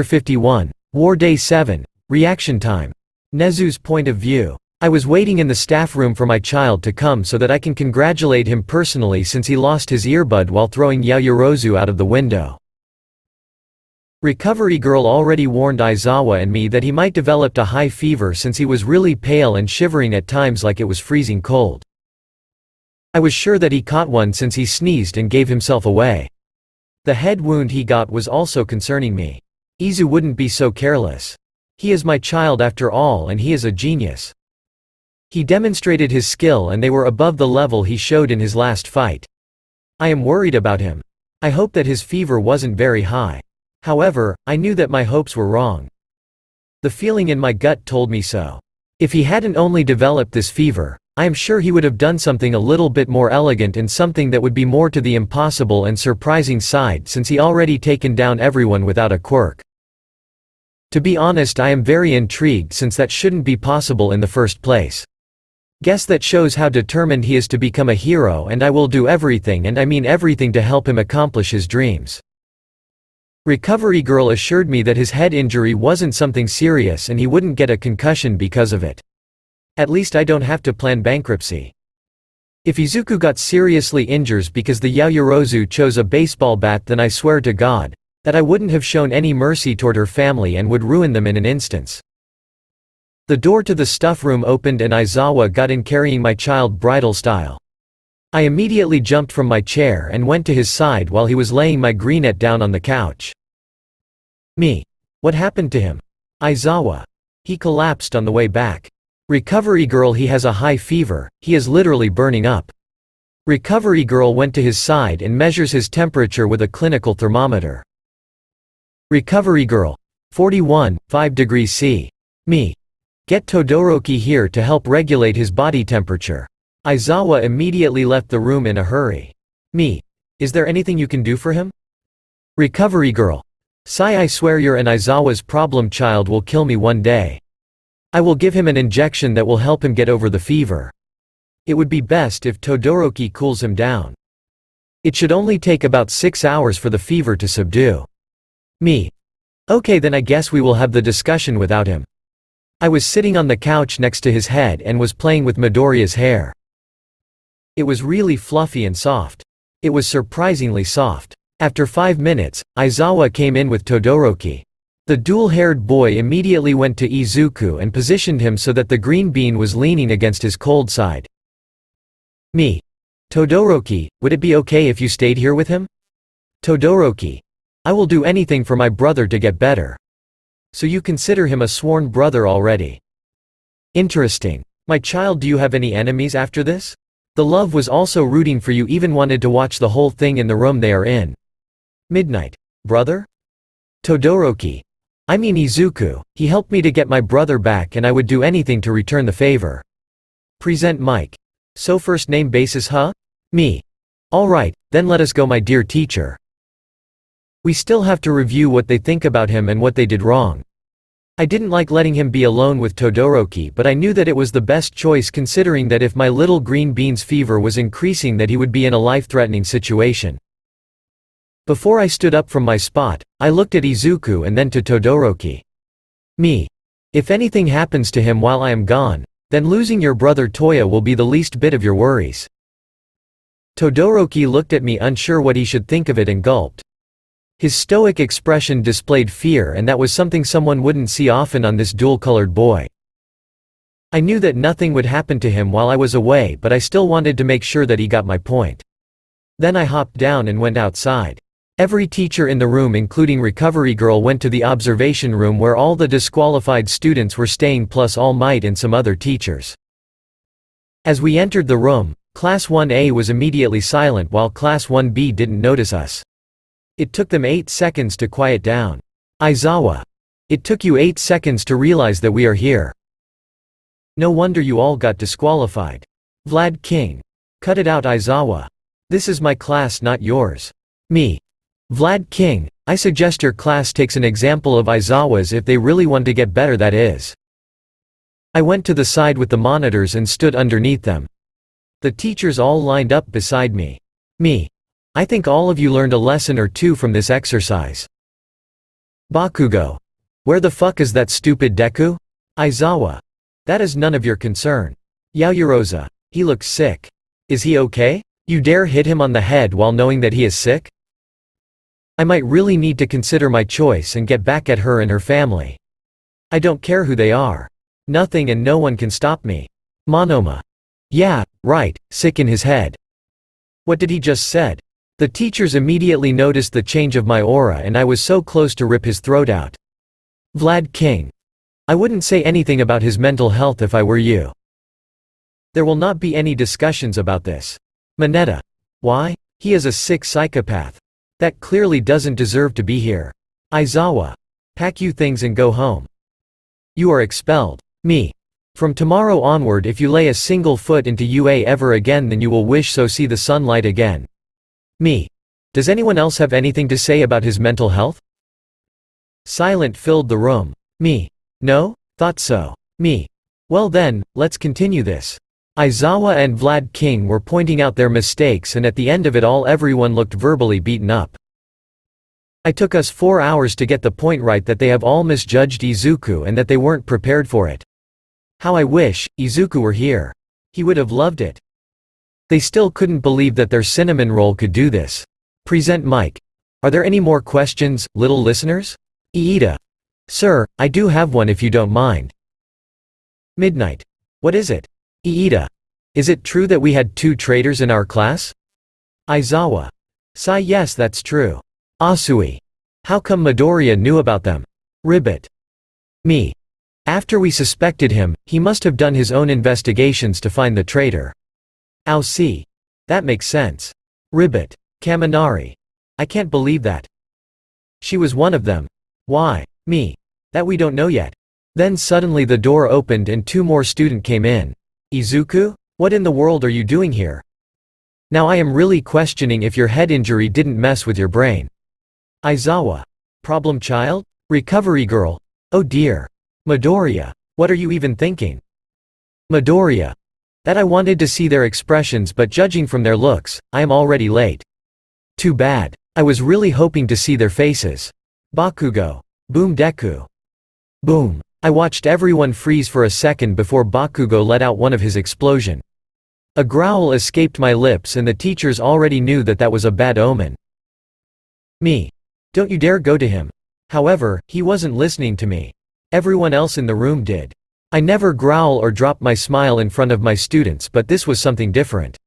51. War Day 7. Reaction time. Nezu's point of view. I was waiting in the staff room for my child to come so that I can congratulate him personally since he lost his earbud while throwing Yayorozu out of the window. Recovery girl already warned Aizawa and me that he might develop a high fever since he was really pale and shivering at times like it was freezing cold. I was sure that he caught one since he sneezed and gave himself away. The head wound he got was also concerning me. Izu wouldn't be so careless. He is my child after all, and he is a genius. He demonstrated his skill and they were above the level he showed in his last fight. I am worried about him. I hope that his fever wasn't very high. However, I knew that my hopes were wrong. The feeling in my gut told me so. If he hadn't only developed this fever, I am sure he would have done something a little bit more elegant and something that would be more to the impossible and surprising side since he already taken down everyone without a quirk. To be honest, I am very intrigued since that shouldn't be possible in the first place. Guess that shows how determined he is to become a hero, and I will do everything, and I mean everything, to help him accomplish his dreams. Recovery girl assured me that his head injury wasn't something serious and he wouldn't get a concussion because of it. At least I don't have to plan bankruptcy. If Izuku got seriously injured because the Yayorozu chose a baseball bat, then I swear to God that I wouldn't have shown any mercy toward her family and would ruin them in an instance. The door to the stuff room opened and Aizawa got in carrying my child bridal style. I immediately jumped from my chair and went to his side while he was laying my greenette down on the couch. Me. What happened to him? Aizawa. He collapsed on the way back. Recovery girl, he has a high fever, he is literally burning up. Recovery girl went to his side and measures his temperature with a clinical thermometer. Recovery girl. 41, 5 degrees C. Me. Get Todoroki here to help regulate his body temperature. Aizawa immediately left the room in a hurry. Me. Is there anything you can do for him? Recovery girl. Sai, I swear you're an Aizawa's problem child will kill me one day. I will give him an injection that will help him get over the fever. It would be best if Todoroki cools him down. It should only take about 6 hours for the fever to subdue. Me. Okay, then I guess we will have the discussion without him. I was sitting on the couch next to his head and was playing with Midoriya's hair. It was really fluffy and soft. It was surprisingly soft. After 5 minutes, Aizawa came in with Todoroki. The dual-haired boy immediately went to Izuku and positioned him so that the green bean was leaning against his cold side. Me. Todoroki, would it be okay if you stayed here with him? Todoroki. I will do anything for my brother to get better. So you consider him a sworn brother already. Interesting. My child, do you have any enemies after this? The love was also rooting for you, even wanted to watch the whole thing in the room they are in. Midnight. Brother? Todoroki. I mean Izuku, he helped me to get my brother back and I would do anything to return the favor. Present Mike. So first name basis, huh? Me. Alright, then let us go, my dear teacher. We still have to review what they think about him and what they did wrong. I didn't like letting him be alone with Todoroki, but I knew that it was the best choice considering that if my little green bean's fever was increasing that he would be in a life-threatening situation. Before I stood up from my spot, I looked at Izuku and then to Todoroki. Me. If anything happens to him while I am gone, then losing your brother Toya will be the least bit of your worries. Todoroki looked at me unsure what he should think of it and gulped. His stoic expression displayed fear, and that was something someone wouldn't see often on this dual-colored boy. I knew that nothing would happen to him while I was away, but I still wanted to make sure that he got my point. Then I hopped down and went outside. Every teacher in the room, including Recovery Girl, went to the observation room where all the disqualified students were staying, plus All Might and some other teachers. As we entered the room, Class 1A was immediately silent while Class 1B didn't notice us. It took them 8 seconds to quiet down. Aizawa. It took you 8 seconds to realize that we are here. No wonder you all got disqualified. Vlad King. Cut it out, Aizawa. This is my class, not yours. Me. Vlad King, I suggest your class takes an example of Aizawa's if they really want to get better, that is. I went to the side with the monitors and stood underneath them. The teachers all lined up beside me. Me. I think all of you learned a lesson or two from this exercise. Bakugo. Where the fuck is that stupid Deku? Aizawa. That is none of your concern. Yaoyoroza. He looks sick. Is he okay? You dare hit him on the head while knowing that he is sick? I might really need to consider my choice and get back at her and her family. I don't care who they are. Nothing and no one can stop me. Monoma. Yeah, right, sick in his head. What did he just said? The teachers immediately noticed the change of my aura and I was so close to rip his throat out. Vlad King. I wouldn't say anything about his mental health if I were you. There will not be any discussions about this. Mineta. Why? He is a sick psychopath. That clearly doesn't deserve to be here. Aizawa. Pack you things and go home. You are expelled. Me. From tomorrow onward if you lay a single foot into UA ever again then you will wish so see the sunlight again. Me. Does anyone else have anything to say about his mental health? Silent filled the room. Me. No? Thought so. Me. Well then, let's continue this. Aizawa and Vlad King were pointing out their mistakes and at the end of it all everyone looked verbally beaten up. It took us 4 hours to get the point right that they have all misjudged Izuku and that they weren't prepared for it. How I wish Izuku were here. He would have loved it. They still couldn't believe that their cinnamon roll could do this. Present mic. Are there any more questions, little listeners? Iida. Sir, I do have one if you don't mind. Midnight. What is it? Iida. Is it true that we had 2 traitors in our class? Aizawa. Sai yes that's true. Asui. How come Midoriya knew about them? Ribbit. Me. After we suspected him, he must have done his own investigations to find the traitor. Aosi. That makes sense. Ribbit. Kaminari. I can't believe that. She was one of them. Why? Me. That we don't know yet. Then suddenly the door opened and 2 more students came in. Izuku? What in the world are you doing here? Now I am really questioning if your head injury didn't mess with your brain. Aizawa. Problem child? Recovery girl? Oh dear. Midoriya. What are you even thinking? Midoriya. That I wanted to see their expressions but judging from their looks, I am already late. Too bad. I was really hoping to see their faces. Bakugo. Boom Deku. Boom. I watched everyone freeze for a second before Bakugo let out one of his explosion. A growl escaped my lips and the teachers already knew that that was a bad omen. Me. Don't you dare go to him. However, he wasn't listening to me. Everyone else in the room did. I never growl or drop my smile in front of my students but this was something different.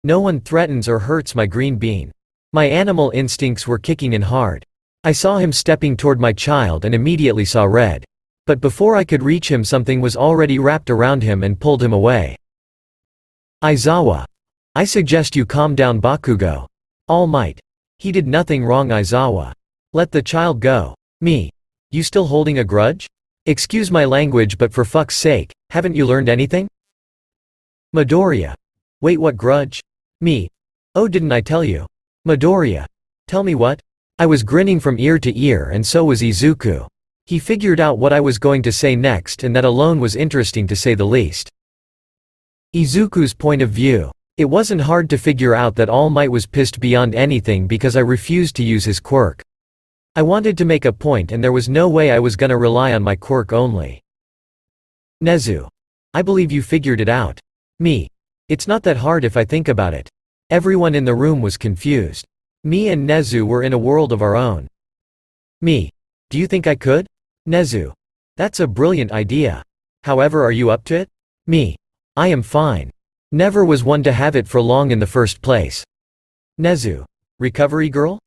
No one threatens or hurts my green bean. My animal instincts were kicking in hard. I saw him stepping toward my child and immediately saw red. But before I could reach him something was already wrapped around him and pulled him away. Aizawa. I suggest you calm down Bakugo. All Might. He did nothing wrong Aizawa. Let the child go. Me. You still holding a grudge? Excuse my language but for fuck's sake, haven't you learned anything? Midoriya. Wait what grudge? Me. Oh didn't I tell you? Midoriya. Tell me what? I was grinning from ear to ear and so was Izuku. He figured out what I was going to say next and that alone was interesting to say the least. Izuku's point of view. It wasn't hard to figure out that All Might was pissed beyond anything because I refused to use his quirk. I wanted to make a point and there was no way I was gonna rely on my quirk only. Nezu. I believe you figured it out. Me. It's not that hard if I think about it. Everyone in the room was confused. Me and Nezu were in a world of our own. Me. Do you think I could? Nezu. That's a brilliant idea. However, are you up to it? Me. I am fine. Never was one to have it for long in the first place. Nezu. Recovery girl?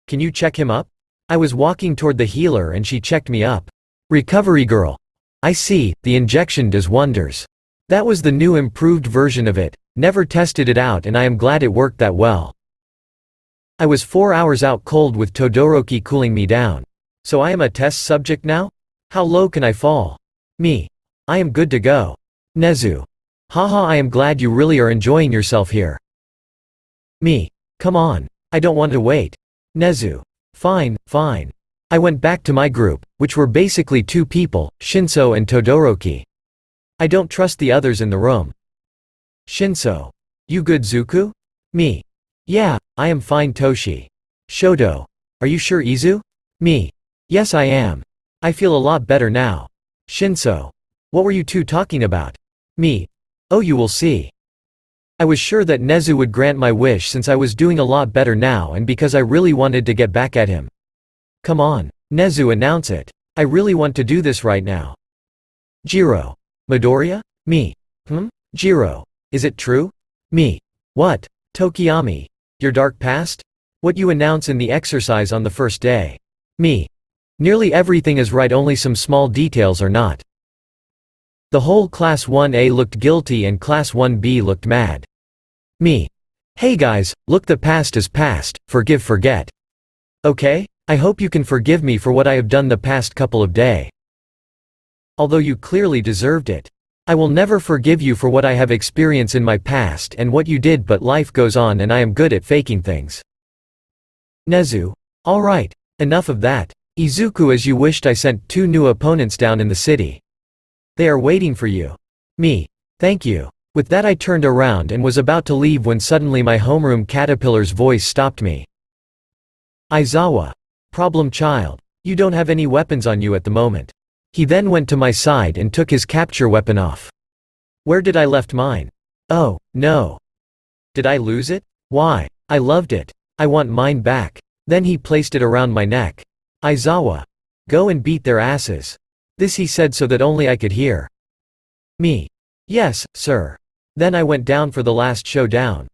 Can you check him up? I was walking toward the healer and she checked me up. Recovery girl. I see, the injection does wonders. That was the new improved version of it. Never tested it out and I am glad it worked that well. I was 4 hours out cold with Todoroki cooling me down. So I am a test subject now? How low can I fall? Me. I am good to go. Nezu. Haha I am glad you really are enjoying yourself here. Me. Come on. I don't want to wait. Nezu. Fine, fine. I went back to my group, which were basically 2 people, Shinso and Todoroki. I don't trust the others in the room. Shinso. You good Zuku? Me. Yeah, I am fine Toshi. Shoto. Are you sure Izu? Me. Yes, I am. I feel a lot better now. Shinso. What were you two talking about? Me. Oh, you will see. I was sure that Nezu would grant my wish since I was doing a lot better now and because I really wanted to get back at him. Come on, Nezu, announce it. I really want to do this right now. Jiro. Midoriya? Me. Jiro. Is it true? Me. What? Tokiyami. Your dark past? What you announce in the exercise on the first day. Me. Nearly everything is right, only some small details are not. The whole Class 1A looked guilty and Class 1B looked mad. Me. Hey guys, look, the past is past, forget. Okay? I hope you can forgive me for what I have done the past couple of days. Although you clearly deserved it. I will never forgive you for what I have experienced in my past and what you did, but life goes on and I am good at faking things. Nezu. Alright, enough of that. Izuku, as you wished, I sent 2 new opponents down in the city. They are waiting for you. Me. Thank you. With that I turned around and was about to leave when suddenly my homeroom caterpillar's voice stopped me. Aizawa. Problem child. You don't have any weapons on you at the moment. He then went to my side and took his capture weapon off. Where did I left mine? Oh, no. Did I lose it? Why? I loved it. I want mine back. Then he placed it around my neck. Aizawa. Go and beat their asses. This he said so that only I could hear. Me. Yes, sir. Then I went down for the last showdown.